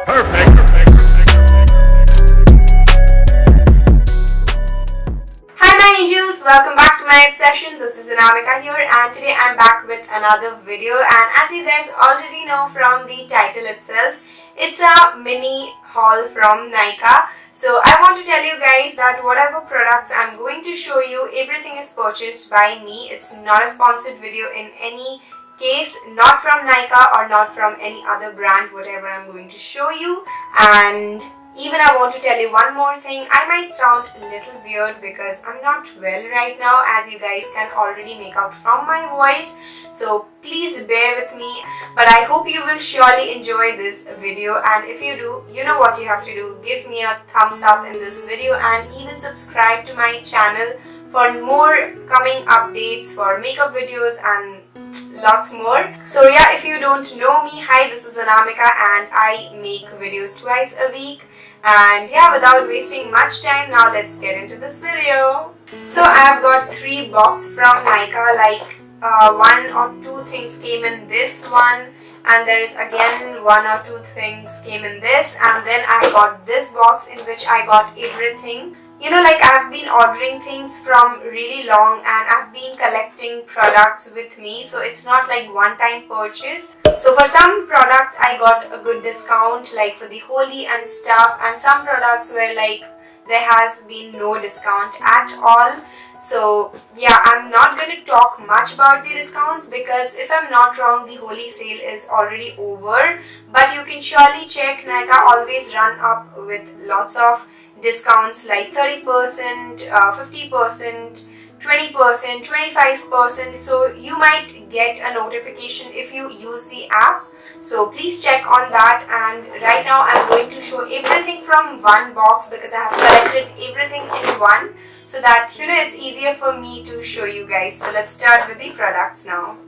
Hi my angels, welcome back to my obsession. This is Anamika here and today I'm back with another video, and as you guys already know from the title itself, it's a mini haul from Nykaa. So I want to tell you guys that whatever products I'm going to show you, everything is purchased by me. It's not a sponsored video in any case, not from Nykaa or not from any other brand, whatever I'm going to show you. And even I want to tell you one more thing. I might sound a little weird because I'm not well right now, as you guys can already make out from my voice. So please bear with me. But I hope you will surely enjoy this video. And if you do, you know what you have to do. Give me a thumbs up in this video and even subscribe to my channel for more coming updates for makeup videos and lots more. So yeah, if you don't know me, hi, this is Anamika and I make videos twice a week. And yeah, without wasting much time, now let's get into this video. So I have got 3 boxes from Nykaa, like 1 or 2 things came in this one, and there is again 1 or 2 things came in this, and then I got this box in which I got everything. You know, like I've been ordering things from really long and I've been collecting products with me, so it's not like one-time purchase. So for some products I got a good discount, like for the Holi and stuff, and some products were like there has been no discount at all. So yeah, I'm not going to talk much about the discounts because if I'm not wrong, the Holi sale is already over, but you can surely check. Nykaa always run up with lots of discounts like 30%, 50%, 20%, 25%. So you might get a notification if you use the app. So please check on that. And right now I'm going to show everything from one box because I have collected everything in one, so that you know it's easier for me to show you guys. So let's start with the products now.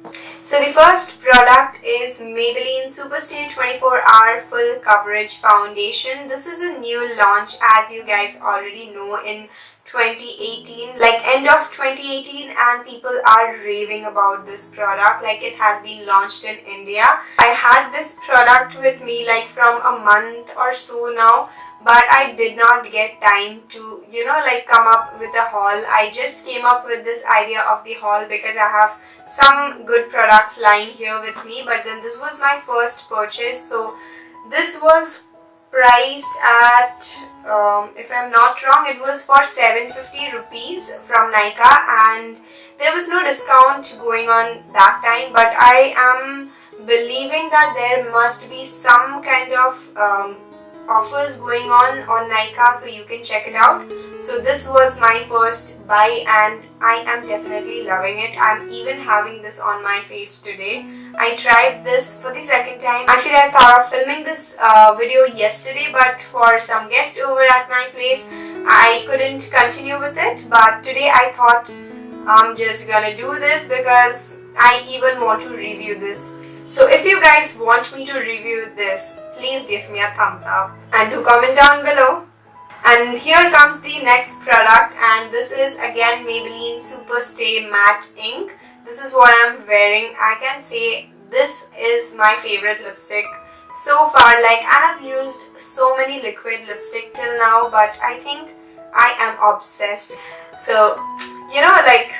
So the first product is Maybelline Superstay 24-Hour Full Coverage Foundation. This is a new launch, as you guys already know, in 2018, like end of 2018, and people are raving about this product. Like it has been launched in India. I had this product with me like from a month or so now, but I did not get time to, you know, like come up with a haul. I just came up with this idea of the haul because I have some good products lying here with me, but then this was my first purchase. So this was priced at, if I'm not wrong, it was for 750 rupees from Nykaa, and there was no discount going on that time, but I am believing that there must be some kind of offers going on Nykaa, so you can check it out. So this was my first buy and I am definitely loving it. I'm even having this on my face today. I tried this for the second time. Actually, I thought of filming this video yesterday, but for some guest over at my place, I couldn't continue with it. But today I thought I'm just gonna do this because I even want to review this. So if you guys want me to review this, please give me a thumbs up and do comment down below. And here comes the next product, and this is again Maybelline Superstay Matte Ink. This is what I'm wearing. I can say this is my favorite lipstick so far. Like I have used so many liquid lipstick till now, but I think I am obsessed. So you know, like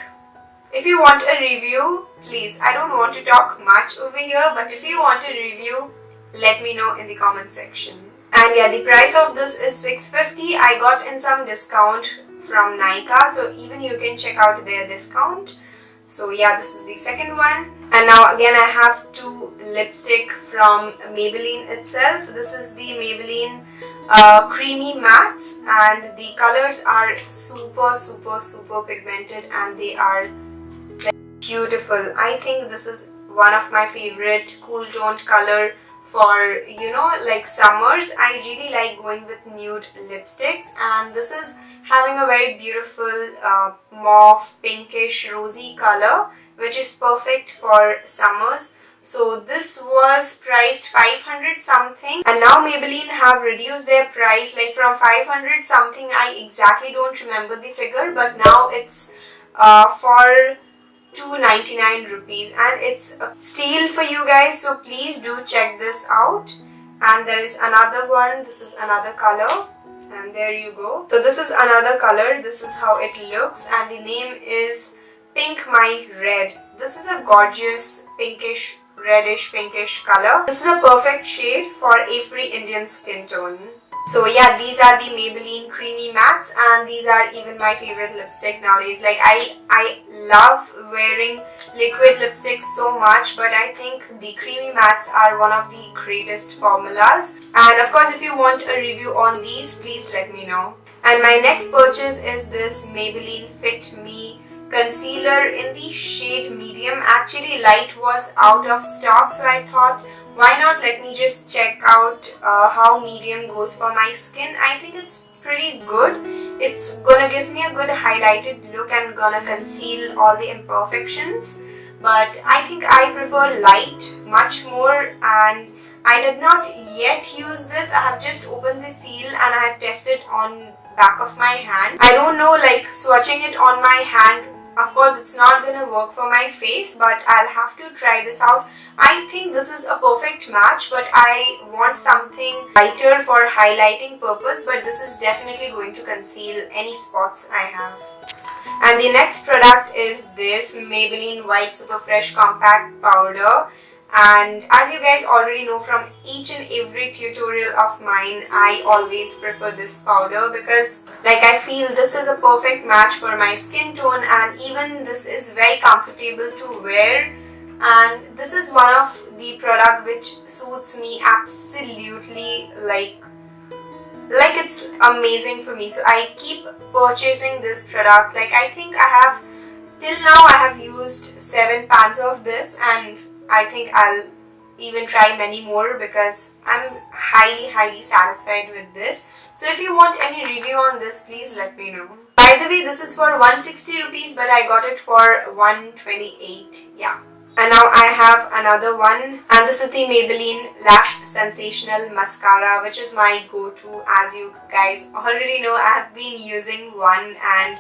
if you want a review, please, I don't want to talk much over here, but if you want a review, let me know in the comment section. And yeah, the price of this is 650. I got in some discount from Nykaa, so even you can check out their discount. So yeah, this is the second one. And now again I have 2 lipstick from Maybelline itself. This is the Maybelline Creamy Mattes, and the colors are super pigmented and they are beautiful. I think this is one of my favorite cool toned color for, you know, like summers. I really like going with nude lipsticks, and this is having a very beautiful mauve pinkish rosy color, which is perfect for summers. So this was priced 500 something, and now Maybelline have reduced their price, like from 500 something, I exactly don't remember the figure, but now it's for 299 rupees, and it's a steal for you guys, so please do check this out. And there is another one. This is another color. And there you go. So this is another color. This is how it looks. And the name is Pink My Red. This is a gorgeous pinkish, reddish pinkish color. This is a perfect shade for every Indian skin tone. So yeah, these are the Maybelline Creamy Mattes, and these are even my favorite lipstick nowadays. Like I love wearing liquid lipsticks so much, but I think the Creamy Mattes are one of the greatest formulas. And of course, if you want a review on these, please let me know. And my next purchase is this Maybelline Fit Me concealer in the shade medium. Actually, light was out of stock, so I thought, why not let me just check out how medium goes for my skin. I think it's pretty good. It's gonna give me a good highlighted look and gonna conceal all the imperfections. But I think I prefer light much more, and I did not yet use this. I have just opened the seal and I have tested on back of my hand. I don't know, like swatching it on my hand, of course it's not gonna work for my face, but I'll have to try this out. I think this is a perfect match, but I want something lighter for highlighting purpose, but this is definitely going to conceal any spots I have. And the next product is this Maybelline White Super Fresh Compact Powder. And as you guys already know from each and every tutorial of mine, I always prefer this powder because like I feel this is a perfect match for my skin tone, and even this is very comfortable to wear. And this is one of the product which suits me absolutely, like it's amazing for me. So I keep purchasing this product. Like I think I have, till now I have used 7 pans of this, and I think I'll even try many more because I'm highly satisfied with this. So if you want any review on this, please let me know. By the way, this is for 160 rupees, but I got it for 128. Yeah. And now I have another one, and this is the Maybelline Lash Sensational Mascara, which is my go-to. As you guys already know, I have been using one, and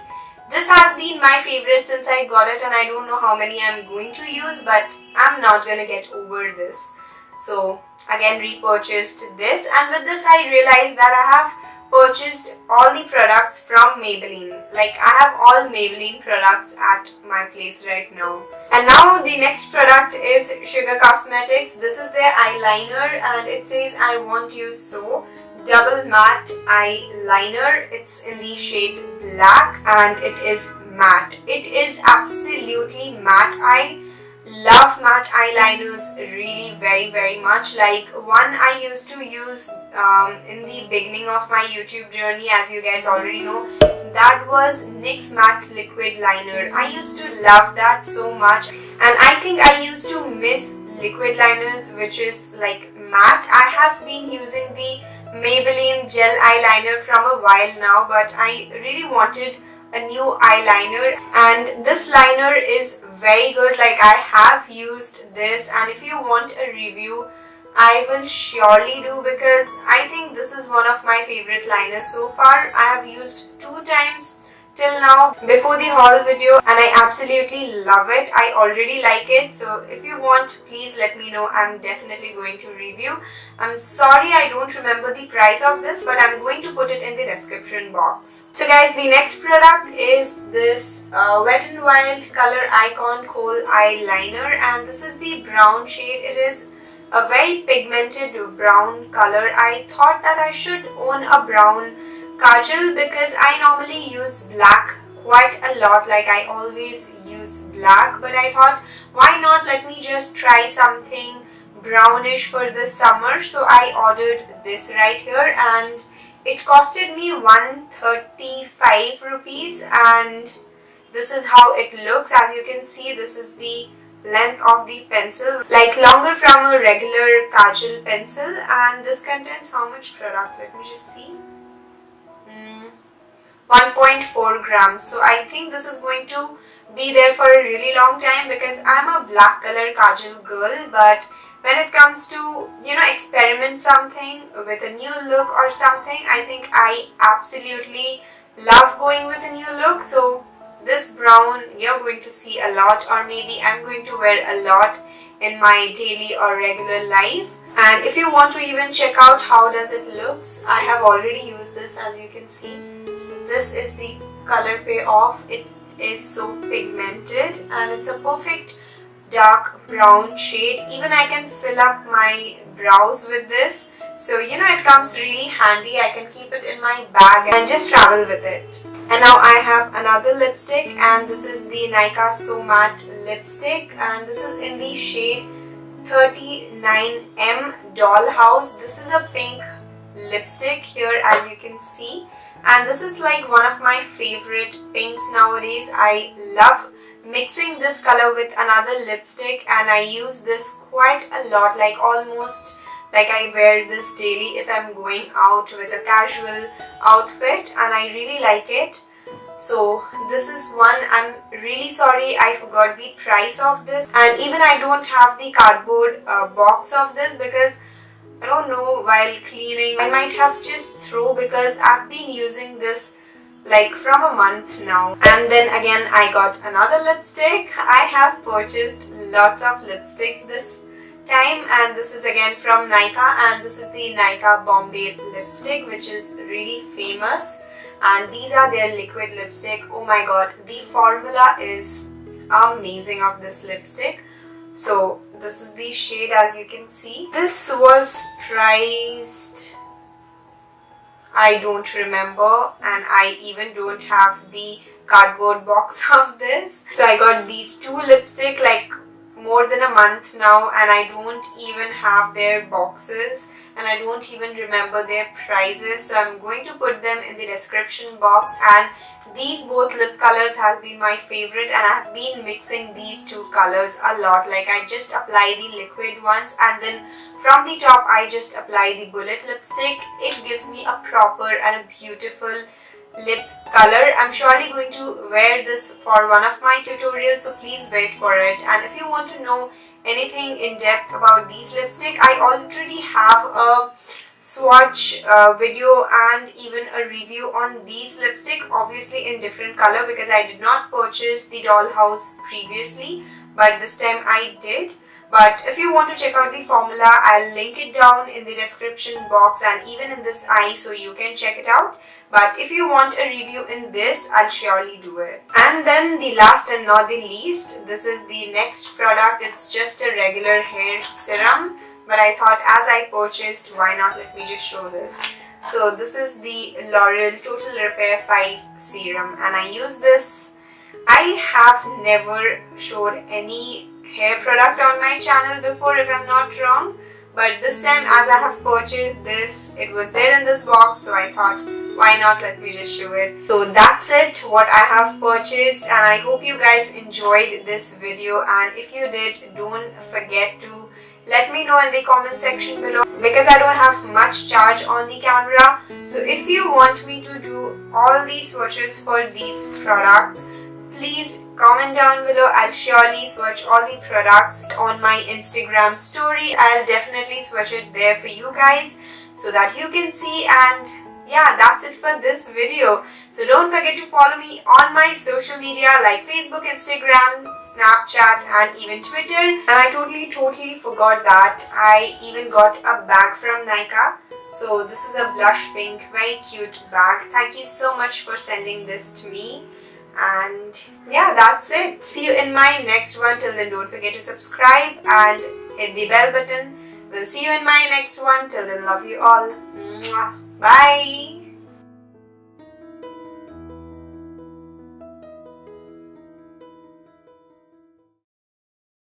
this has been my favorite since I got it, and I don't know how many I'm going to use, but I'm not gonna get over this. So again, repurchased this, and with this I realized that I have purchased all the products from Maybelline. Like I have all Maybelline products at my place right now. And now the next product is Sugar Cosmetics. This is their eyeliner, and it says I Want You So Double Matte Eyeliner. It's in the shade black and it is matte. It is absolutely matte. I love matte eyeliners really very much. Like one I used to use in the beginning of my YouTube journey, as you guys already know, that was NYX Matte Liquid Liner. I used to love that so much, and I think I used to miss liquid liners which is like matte. I have been using the Maybelline Gel Eyeliner from a while now, but I really wanted a new eyeliner, and this liner is very good. Like I have used this, and if you want a review, I will surely do, because I think this is one of my favorite liners so far. I have used 2 times till now before the haul video, and I absolutely love it. I already like it, so if you want, please let me know. I'm definitely going to review. I'm sorry I don't remember the price of this, but I'm going to put it in the description box. So guys, the next product is this Wet n Wild Color Icon Kohl Eyeliner, and this is the brown shade. It is a very pigmented brown color. I thought that I should own a brown kajal because I normally use black quite a lot. Like I always use black, but I thought, why not let me just try something brownish for this summer. So I ordered this right here, and it costed me 135 rupees, and this is how it looks. As you can see, this is the length of the pencil, like longer from a regular kajal pencil, and this contains how much product? Let me just see. 1.4 grams. So I think this is going to be there for a really long time, because I'm a black color kajal girl, but when it comes to, you know, experiment something with a new look or something, I think I absolutely love going with a new look. So this brown you're going to see a lot, or maybe I'm going to wear a lot in my daily or regular life. And if you want to even check out how does it looks, I have already used this. As you can see, this is the color payoff. It is so pigmented and it's a perfect dark brown shade. Even I can fill up my brows with this, so you know, it comes really handy. I can keep it in my bag and just travel with it. And now I have another lipstick, and this is the Nykaa So Matte lipstick, and this is in the shade 39M Dollhouse. This is a pink lipstick here, as you can see, and this is like one of my favorite pinks nowadays. I love mixing this color with another lipstick, and I use this quite a lot, like almost like I wear this daily if I'm going out with a casual outfit, and I really like it. So this is one. I'm really sorry I forgot the price of this, and even I don't have the cardboard box of this because I don't know, while cleaning I might have just throw, because I've been using this like from a month now. And then again I got another lipstick. I have purchased lots of lipsticks this time, and this is again from Nykaa, and this is the Nykaa Bombay lipstick, which is really famous, and these are their liquid lipstick. Oh my god, the formula is amazing of this lipstick. So this is the shade, as you can see. This was priced, I don't remember, and I even don't have the cardboard box of this. So I got these two lipstick like more than a month now, and I don't even have their boxes, and I don't even remember their prices. So I'm going to put them in the description box. And these both lip colors has been my favorite, and I have been mixing these two colors a lot. Like I just apply the liquid ones, and then from the top I just apply the bullet lipstick. It gives me a proper and a beautiful lip color. I'm surely going to wear this for one of my tutorials, so please wait for it. And if you want to know anything in depth about these lipstick, I already have a swatch video and even a review on these lipstick, obviously in different color, because I did not purchase the Dollhouse previously, but this time I did. But if you want to check out the formula, I'll link it down in the description box and even in this eye, so you can check it out. But if you want a review in this, I'll surely do it. And then the last and not the least, this is the next product. It's just a regular hair serum, but I thought as I purchased, why not, let me just show this. So this is the L'Oreal Total Repair 5 serum, and I use this. I have never showed any hair product on my channel before, if I'm not wrong, but this time as I have purchased this, it was there in this box, so I thought, why not, let me just show it. So that's it, what I have purchased, and I hope you guys enjoyed this video. And if you did, don't forget to let me know in the comment section below, because I don't have much charge on the camera. So if you want me to do all these swatches for these products, please comment down below. I'll surely swatch all the products on my Instagram story. I'll definitely swatch it there for you guys so that you can see. And yeah, that's it for this video. So don't forget to follow me on my social media like Facebook, Instagram, Snapchat, and even Twitter. And I totally forgot that I even got a bag from Nykaa. So this is a blush pink, very cute bag. Thank you so much for sending this to me. And yeah, that's it. See you in my next one. Till then, don't forget to subscribe and hit the bell button. We'll see you in my next one. Till then, love you all. Mwah. Bye.